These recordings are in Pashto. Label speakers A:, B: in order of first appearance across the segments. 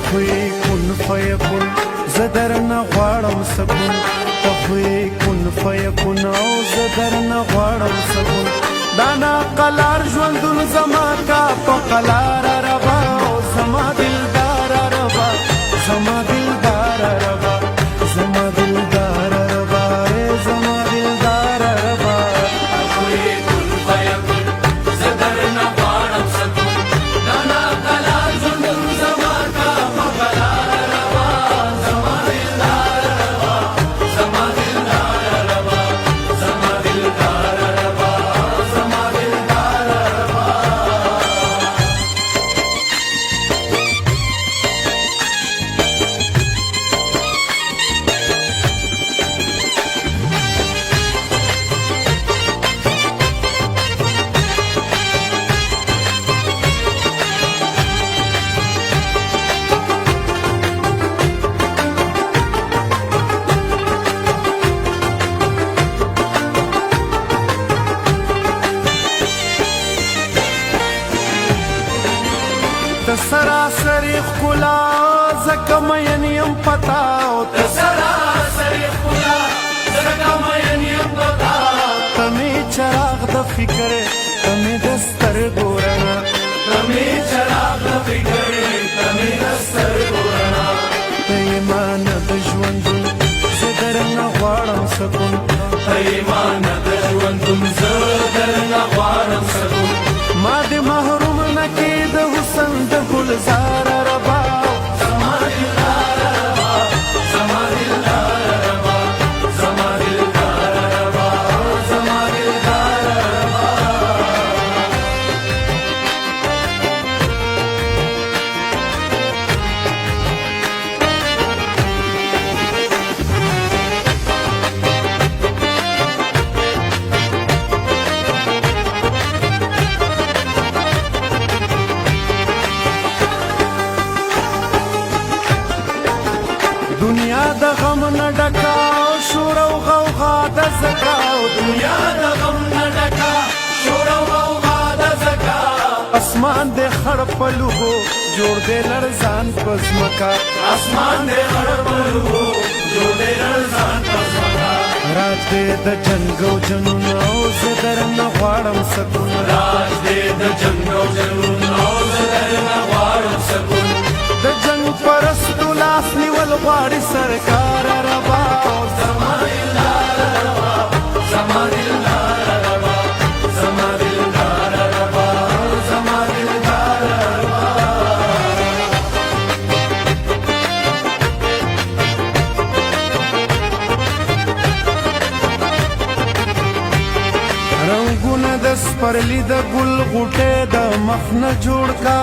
A: خو یې کن فیکن زه درنه غواړم سکون ته خو یې کن فیکن او زه درنه غواړم سکون دا ناقلار ژوندون زما کا په قلاره ربا او زما دلدار ربا زما دلدار ربا زما دلدار ربا زما دلدار ربا
B: خو یې کن فیکن زه درنه غواړم سکون دا ناقلار ژوندون زما کا په قلاره ربا زما دلدار ربا زما دلدار ربا زما دلدار ربا زما دلدار ربا
A: ته سراسري ښکلا ځکه مین یم پتا او
B: ته سراسري ښکلا ځکه مین یم پتا
A: ته مې چراغ د فکر ته مې د سترګو رڼا
B: ته مې چراغ د فکر ته مې د سترګو رڼا
A: ته یې مانه د ژوندون زه درنه غواړم سکون
B: ته یې مانه د ژوندون زه درنه غواړم سکون
A: ما دې محروم نه کې د حسن د ګلزار ربا
B: زما دلدار ربا زما دلدار ربا زما دلدار ربا زما دلدار ربا
A: دنیا د غم نه ډکا او شور او غوغا د زکا
B: دنیا د غم نه ډکا شور او غوغا د زکا
A: اسمان دې خړ په لوګو جوړ دې لړزان په ځمکه
B: اسمان دې خړ په لوګو جوړ دې لړزان په ځمکه
A: راز دې د جنګ او جنون او زه درنه غواړم سکون
B: راز دې د جنګ او جنون او زه درنه غواړم سکون
A: د جنګ پرستو لاس نیول غواړي سرکار ربا
B: زما دلدار ربا زما دلدار ربا زما دلدار ربا زما دلدار ربا
A: رنگونه د سپرلی د ګل غوټې د مخ نه جوړ کا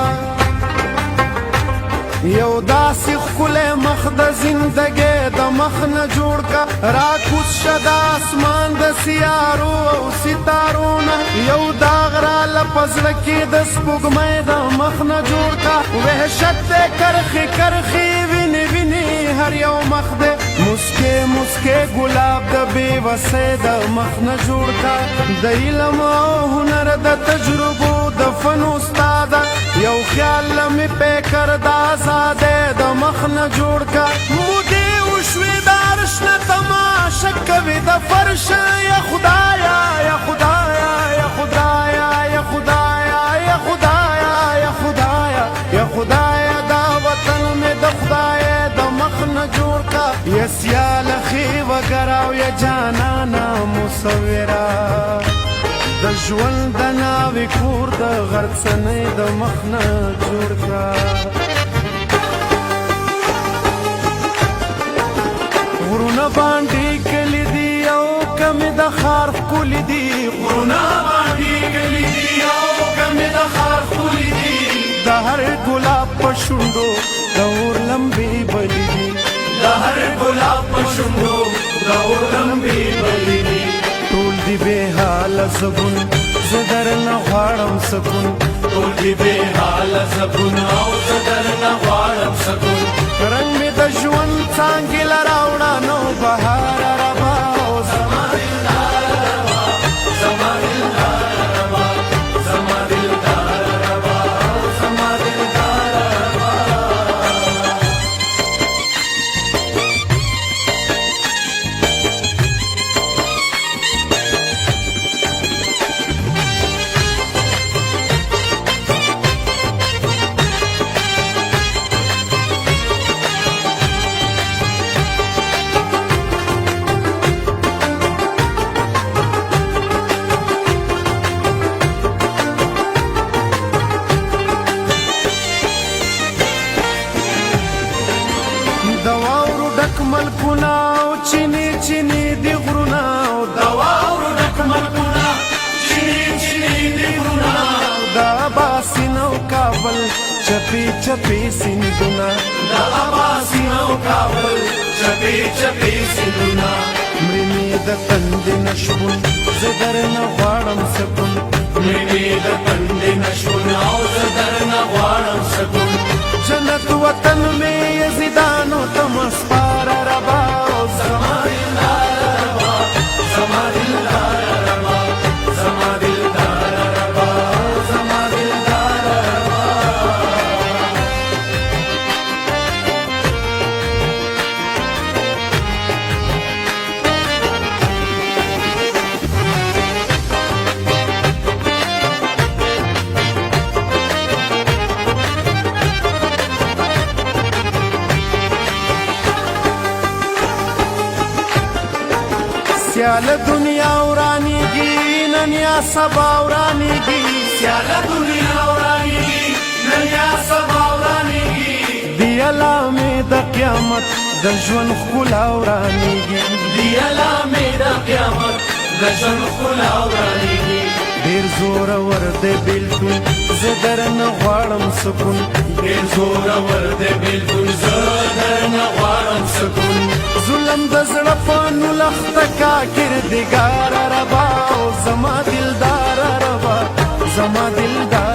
A: یو داسې ښکلی مخ د زندګۍ د مخ نه جوړ کا راکوز شه د اسمان د سیارو او ستارو نه یو داغ راله په زړه کې د سپوږمۍ د مخ نه جوړ کا وحشت دی کرښې کرښې وینې وینې هر یو مخ دی مسکې مسکې ګلاب د بېوسۍ د مخ نه جوړ کا د علم او هنر د تجربو د فن استاده یو خیال مې پیکر د آزادۍ د مخ نه جوړ کا مودې وشوې د عرش نه تماشه کوي د فرش یا خدایا یا خدایا یا خدایا یا خدایا یا خدایا یا خدایا یا خدایا دا وطن مې د خدای د مخ نه جوړ کا یا سیاله خې وګرا او یا جانانا مصوره د ژوند د ناوې کور د غرڅنۍ د مخ نه جوړ کا غرونه باندې کلی دي او کمې د ښار ښکلي دي
B: غرونه باندې کلي دي او کمې د ښار ښکلي دي
A: د هر ګلاب په شونډو د اور لمبې بلي دي
B: د هر ګلاب په شونډو د اور لمبې بلي دي
A: ټول دي بې حاله زبون زه درنه غواړم سکون
B: ټول دي بې حاله زبون او زه درنه غواړم سکون
A: رنګ مې د ژوند څانګې له راوړه نو بهار ربا
B: زما دلدار ربا زما دلدار ربا زما دلدار ربا زما دلدار ربا
A: ملکونه او چینی چینی دی غرونه او
B: د واورو ډک ملکونه چینی چینی دی غرونه
A: د اباسین او کابل چپی چپی سیندونه
B: د اباسین او کابل چپی چپی سیندونه
A: مړینې د تندې نشبون زه درنه غواړم سکون
B: مړینې د تندې نشبون او زه درنه غواړم سکون
A: جنت وطن میں یزیدانو تم اسپار ربا
B: زما دلدار ربا زما دلدار ربا زما دلدار ربا زما دلدار ربا
A: سیال دنیا ورانیږي نن یا سبا ورانیږي
B: سیال دنیا ورانیږي نن یا سبا ورانیږي
A: دی علامې د قیامت د ژوند ښکلا ورانیږي
B: دی علامې د قیامت د ژوند ښکلا ورانیږي
A: ډېر زورور دی بېلتون زه درنه غواړم سکون
B: ډېر زورور دی بېلتون زه درنه غواړم سکون
A: ظلم د زړه په نولخته کا کردګار ربا او زما دلدار ربا زما دلدار